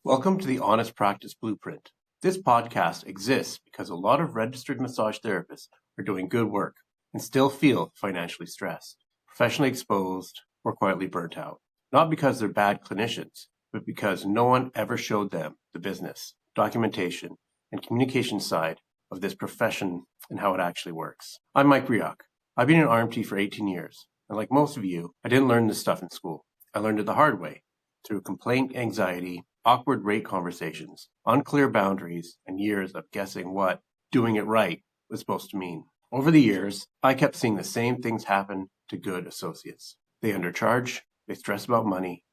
Welcome to the Honest Practice Blueprint. This podcast exists because a lot of registered massage therapists are doing good work and still feel financially stressed, professionally exposed, or quietly burnt out. Not because they're bad clinicians, but because no one ever showed them the business, documentation, and communication side of this profession and how it actually works. I'm Mike Rioch. I've been in RMT for 18 years, and like most of you, I didn't learn this stuff in school. I learned it the hard way, through complaint anxiety, awkward rate conversations, unclear boundaries, and years of guessing what doing it right was supposed to mean. Over the years, I kept seeing the same things happen to good associates. They undercharge, they stress about money,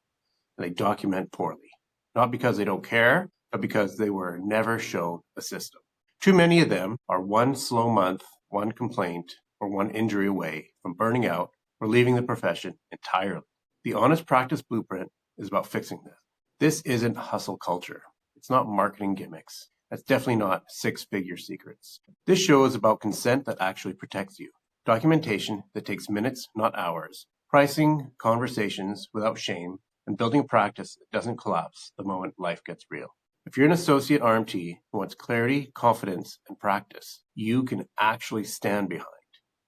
and they document poorly. Not because they don't care, but because they were never shown a system. Too many of them are one slow month, one complaint, or one injury away from burning out or leaving the profession entirely. The Honest Practice Blueprint is about fixing this. This isn't hustle culture. It's not marketing gimmicks. That's definitely not six-figure secrets. This show is about consent that actually protects you, documentation that takes minutes, not hours, pricing conversations without shame, and building a practice that doesn't collapse the moment life gets real. If you're an associate RMT who wants clarity, confidence, and practice, you can actually stand behind.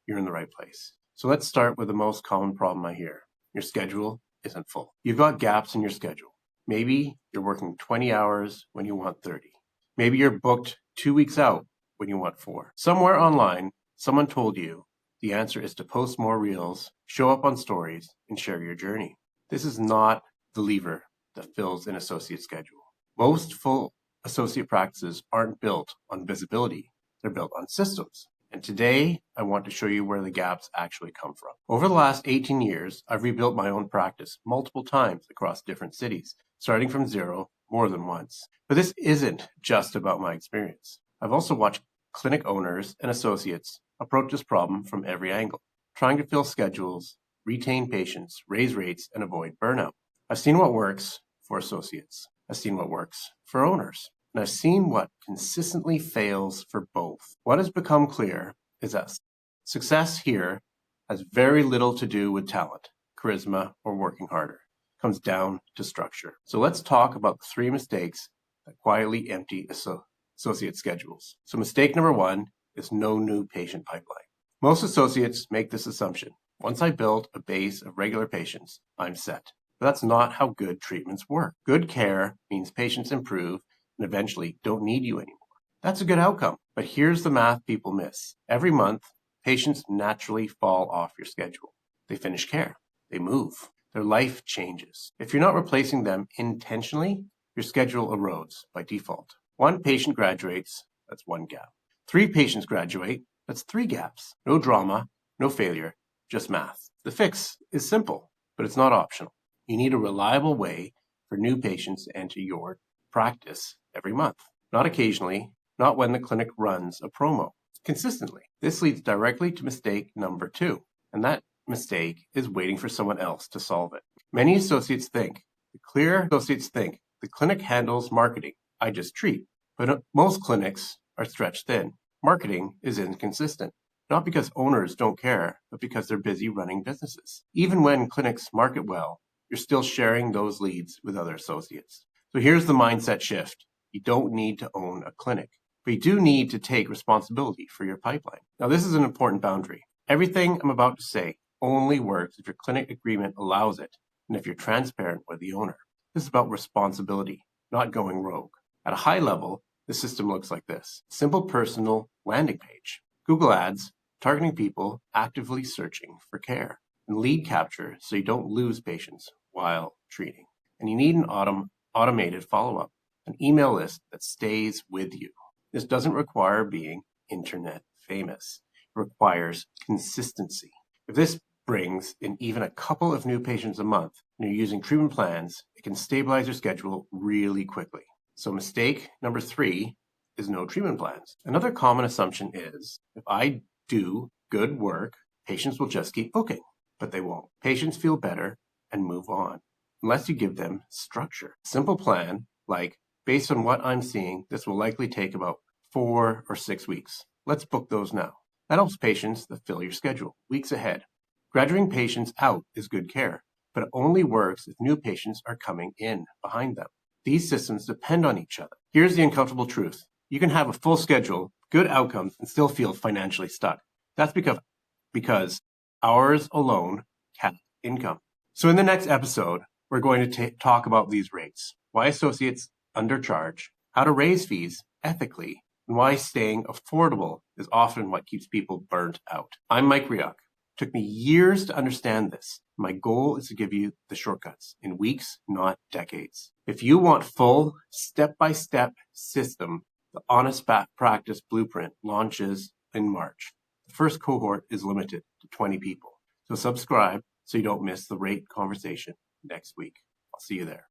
You're in the right place. So let's start with the most common problem I hear. Your schedule isn't full. You've got gaps in your schedule. Maybe you're working 20 hours when you want 30. Maybe you're booked 2 weeks out when you want 4. Somewhere online, someone told you the answer is to post more reels, show up on stories, and share your journey. This is not the lever that fills an associate schedule. Most full associate practices aren't built on visibility. They're built on systems. And today, I want to show you where the gaps actually come from. Over the last 18 years, I've rebuilt my own practice multiple times across different cities, starting from zero more than once. But this isn't just about my experience. I've also watched clinic owners and associates approach this problem from every angle, trying to fill schedules, retain patients, raise rates, and avoid burnout. I've seen what works for associates. I've seen what works for owners. And I've seen what consistently fails for both. What has become clear is that success here has very little to do with talent, charisma, or working harder. It comes down to structure. So let's talk about the 3 mistakes that quietly empty associate schedules. So mistake number 1 is no new patient pipeline. Most associates make this assumption. Once I build a base of regular patients, I'm set. But that's not how good treatments work. Good care means patients improve and eventually don't need you anymore. That's a good outcome. But here's the math people miss. Every month, patients naturally fall off your schedule. They finish care. They move. Their life changes. If you're not replacing them intentionally, your schedule erodes by default. 1 patient graduates, that's 1 gap. 3 patients graduate, that's 3 gaps. No drama, no failure, just math. The fix is simple, but it's not optional. You need a reliable way for new patients to enter your practice every month, not occasionally, not when the clinic runs a promo, consistently. This leads directly to mistake number 2, and that mistake is waiting for someone else to solve it. Many associates think the clinic handles marketing. I just treat. But most clinics are stretched thin. Marketing is inconsistent, not because owners don't care, but because they're busy running businesses. Even when clinics market well, you're still sharing those leads with other associates. So here's the mindset shift. You don't need to own a clinic, but you do need to take responsibility for your pipeline. Now, this is an important boundary. Everything I'm about to say only works if your clinic agreement allows it and if you're transparent with the owner. This is about responsibility, not going rogue. At a high level, the system looks like this. Simple personal landing page. Google Ads, targeting people actively searching for care. And lead capture so you don't lose patients while treating. And you need an automated follow-up, an email list that stays with you. This doesn't require being internet famous. It requires consistency. If this brings in even a couple of new patients a month and you're using treatment plans, it can stabilize your schedule really quickly. So mistake number 3 is no treatment plans. Another common assumption is if I do good work, patients will just keep booking, but they won't. Patients feel better and move on unless you give them structure. Simple plan like, based on what I'm seeing, this will likely take about 4 or 6 weeks. Let's book those now. That helps patients that fill your schedule weeks ahead. Graduating patients out is good care, but it only works if new patients are coming in behind them. These systems depend on each other. Here's the uncomfortable truth. You can have a full schedule, good outcomes, and still feel financially stuck. That's because hours alone cap income. So in the next episode, we're going to talk about these rates, why associates undercharge, how to raise fees ethically, and why staying affordable is often what keeps people burnt out. I'm Mike Riok. It took me years to understand this. My goal is to give you the shortcuts in weeks, not decades. If you want full step-by-step system, the Honest Practice Blueprint launches in March. The first cohort is limited to 20 people. So subscribe so you don't miss the rate conversation next week. I'll see you there.